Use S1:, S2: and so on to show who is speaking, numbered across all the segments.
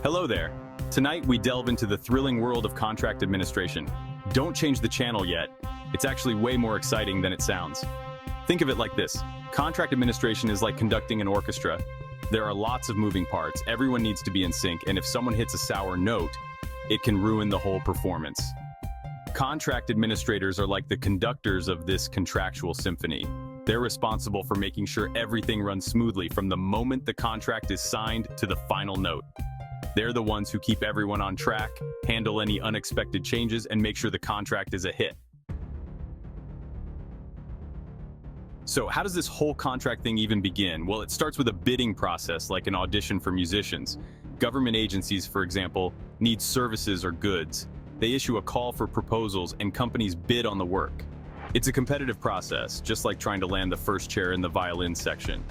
S1: Hello there. Tonight we delve into the thrilling world of contract administration. Don't change the channel yet. It's actually way more exciting than it sounds. Think of it like this. Contract administration is like conducting an orchestra. There are lots of moving parts, everyone needs to be in sync, and if someone hits a sour note, it can ruin the whole performance. Contract administrators are like the conductors of this contractual symphony. They're responsible for making sure everything runs smoothly from the moment the contract is signed to the final note. They're the ones who keep everyone on track, handle any unexpected changes, and make sure the contract is a hit. So how does this whole contract thing even begin? Well, it starts with a bidding process, like an audition for musicians. Government agencies, for example, need services or goods. They issue a call for proposals and companies bid on the work. It's a competitive process, just like trying to land the first chair in the violin section.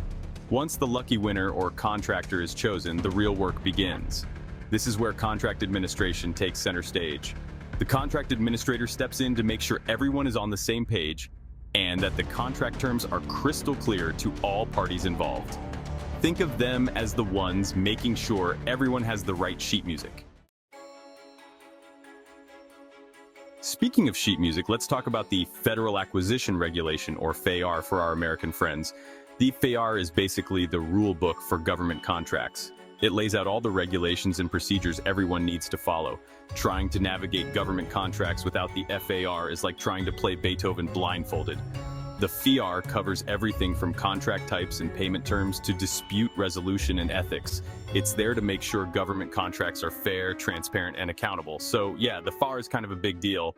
S1: Once the lucky winner or contractor is chosen, the real work begins. This is where contract administration takes center stage. The contract administrator steps in to make sure everyone is on the same page and that the contract terms are crystal clear to all parties involved. Think of them as the ones making sure everyone has the right sheet music. Speaking of sheet music, let's talk about the Federal Acquisition Regulation, or FAR for our American friends. The FAR is basically the rule book for government contracts. It lays out all the regulations and procedures everyone needs to follow. Trying to navigate government contracts without the FAR is like trying to play Beethoven blindfolded. The FAR covers everything from contract types and payment terms to dispute resolution and ethics. It's there to make sure government contracts are fair, transparent, and accountable. So yeah, the FAR is kind of a big deal.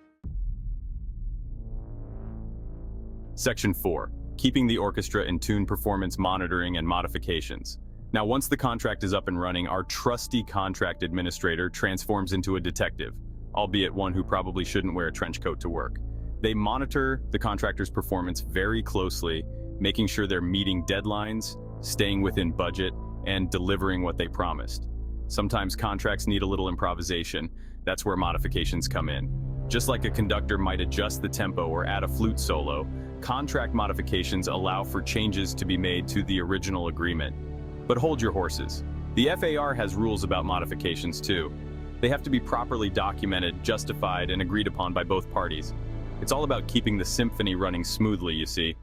S1: Section 4. Keeping the orchestra in tune, performance monitoring and modifications. Now, once the contract is up and running, our trusty contract administrator transforms into a detective, albeit one who probably shouldn't wear a trench coat to work. They monitor the contractor's performance very closely, making sure they're meeting deadlines, staying within budget, and delivering what they promised. Sometimes contracts need a little improvisation. That's where modifications come in. Just like a conductor might adjust the tempo or add a flute solo, contract modifications allow for changes to be made to the original agreement. But hold your horses. The FAR has rules about modifications too. They have to be properly documented, justified, and agreed upon by both parties. It's all about keeping the symphony running smoothly, you see.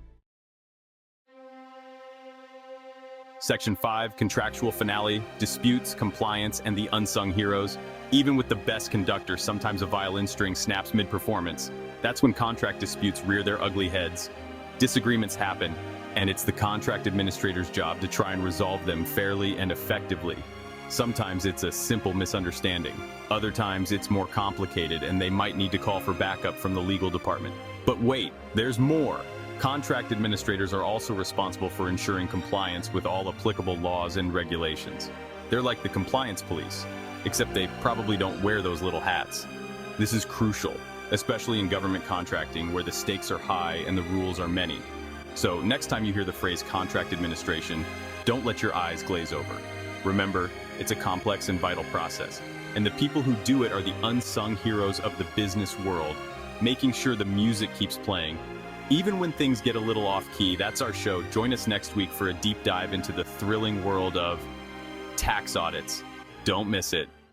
S1: Section 5, contractual finale, disputes, compliance, and the unsung heroes. Even with the best conductor, sometimes a violin string snaps mid-performance. That's when contract disputes rear their ugly heads. Disagreements happen, and it's the contract administrator's job to try and resolve them fairly and effectively. Sometimes it's a simple misunderstanding. Other times it's more complicated and they might need to call for backup from the legal department. But wait, there's more. Contract administrators are also responsible for ensuring compliance with all applicable laws and regulations. They're like the compliance police, except they probably don't wear those little hats. This is crucial, especially in government contracting where the stakes are high and the rules are many. So next time you hear the phrase contract administration, don't let your eyes glaze over. Remember, it's a complex and vital process, and the people who do it are the unsung heroes of the business world, making sure the music keeps playing. Even when things get a little off key, that's our show. Join us next week for a deep dive into the thrilling world of tax audits. Don't miss it.